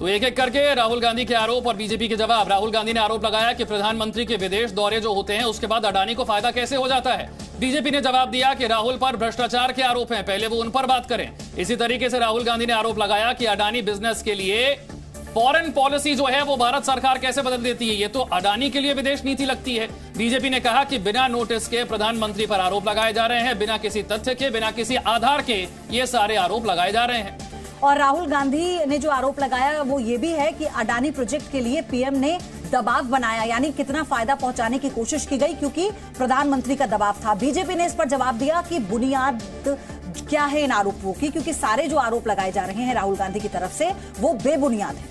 तो एक एक करके राहुल गांधी के आरोप और बीजेपी के जवाब। राहुल गांधी ने आरोप लगाया कि प्रधानमंत्री के विदेश दौरे जो होते हैं उसके बाद अडानी को फायदा कैसे हो जाता है। बीजेपी ने जवाब दिया कि राहुल पर भ्रष्टाचार के आरोप हैं, पहले वो उन पर बात करें। इसी तरीके से राहुल गांधी ने आरोप लगाया कि अडानी बिजनेस के लिए फॉरेन पॉलिसी जो है वो भारत सरकार कैसे बदल देती है, ये तो अडानी के लिए विदेश नीति लगती है। बीजेपी ने कहा कि बिना नोटिस के प्रधानमंत्री पर आरोप लगाए जा रहे हैं, बिना किसी तथ्य के, बिना किसी आधार के ये सारे आरोप लगाए जा रहे हैं। और राहुल गांधी ने जो आरोप लगाया वो ये भी है कि अडानी प्रोजेक्ट के लिए पीएम ने दबाव बनाया, यानी कितना फायदा पहुंचाने की कोशिश की गई क्योंकि प्रधानमंत्री का दबाव था। बीजेपी ने इस पर जवाब दिया कि बुनियाद क्या है इन आरोपों की, क्योंकि सारे जो आरोप लगाए जा रहे हैं राहुल गांधी की तरफ से वो बेबुनियाद है।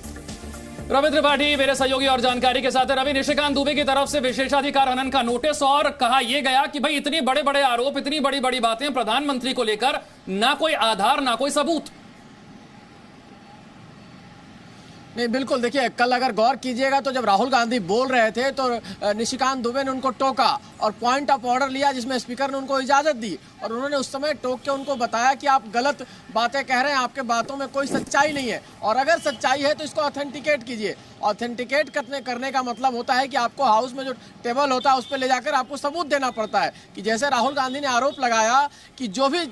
रवि त्रिपाठी मेरे सहयोगी और जानकारी के साथ है। रवि, निशिकांत दुबे की तरफ से विशेषाधिकार हनन का नोटिस और कहा यह गया कि भाई इतनी बड़े बड़े आरोप, इतनी बड़ी बड़ी बातें प्रधानमंत्री को लेकर, ना कोई आधार ना कोई सबूत। नहीं, बिल्कुल। देखिए, कल अगर गौर कीजिएगा तो जब राहुल गांधी बोल रहे थे तो निशिकांत दुबे ने उनको टोका और पॉइंट ऑफ ऑर्डर लिया, जिसमें स्पीकर ने उनको इजाजत दी और उन्होंने उस समय टोक के उनको बताया कि आप गलत बातें कह रहे हैं, आपके बातों में कोई सच्चाई नहीं है और अगर सच्चाई है तो इसको ऑथेंटिकेट कीजिए। ऑथेंटिकेट करने का मतलब होता है कि आपको हाउस में जो टेबल होता है उस पर ले जाकर आपको सबूत देना पड़ता है कि जैसे राहुल गांधी ने आरोप लगाया कि जो भी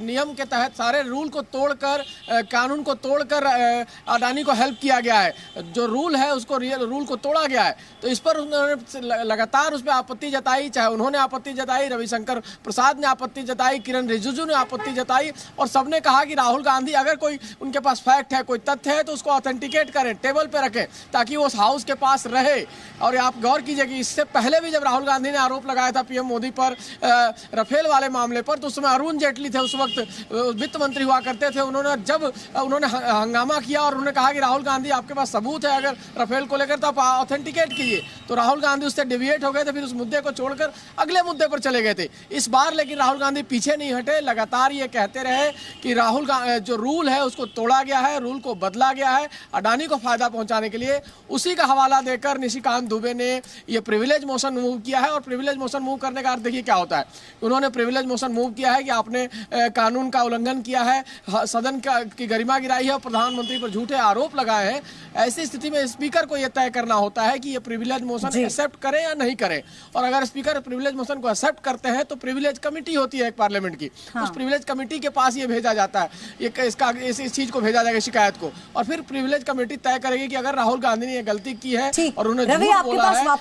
नियम के तहत सारे रूल को तोड़कर, कानून को तोड़कर अडानी को हेल्प किया गया है, जो रूल है उसको रूल को तोड़ा गया है, तो इस पर उन्होंने लगातार उस पर आपत्ति जताई। चाहे उन्होंने आपत्ति जताई, रविशंकर प्रसाद ने आपत्ति जताई, किरण रिजिजू ने आपत्ति जताई और सबने कहा कि राहुल गांधी अगर कोई उनके पास फैक्ट है, कोई तथ्य है तो उसको ऑथेंटिकेट करें, टेबल पे रखें ताकि वो उस हाउस के पास रहे। और आप गौर कीजिए कि इससे पहले भी जब राहुल गांधी ने आरोप लगाया था पीएम मोदी पर राफेल वाले मामले पर, तो उस समय अरुण जेटली थे, उस वक्त वित्त मंत्री हुआ करते थे। उन्होंने हंगामा किया और उन्होंने कहा कि राहुल गांधी आपके पास सबूत है अगर राफेल को लेकर तो आप ऑथेंटिकेट कीजिए। तो राहुल गांधी उससे डिविएट हो गए थे, फिर उस मुद्दे को छोड़कर अगले मुद्दे पर चले गए थे। इस बार लेकिन राहुल गांधी पीछे नहीं हटे, लगातार ये कहते रहे कि राहुल जो रूल है उसको तोड़ा गया है, रूल को बदला गया है अडानी को फायदा पहुंचाने के लिए। उसी का हवाला देकर निशिकांत दुबे ने ये प्रिविलेज मोशन मूव किया है और प्रिविलेज मोशन मूव करने का अर्थ देखिए क्या होता है। उन्होंने प्रिविलेज मोशन मूव किया है कि आपने कानून का उल्लंघन किया है, सदन की गरिमा गिराई है और प्रधानमंत्री पर झूठे आरोप लगाए हैं। ऐसी स्थिति में स्पीकर को यह तय करना होता है कि ये प्रिविलेज मोशन एक्सेप्ट करें या नहीं करें। और अगर स्पीकर प्रिविलेज मोशन को एक्सेप्ट करते हैं तो प्रिविलेज कमेटी होती है एक पार्लियामेंट की, उस प्रिविलेज कमेटी के पास ये भेजा जाता है, इस चीज को भेजा जाएगा, शिकायत को, और फिर प्रिविलेज कमेटी तय करेगी कि अगर राहुल गांधी ने ये गलती की है और उन्होंने झूठ बोला है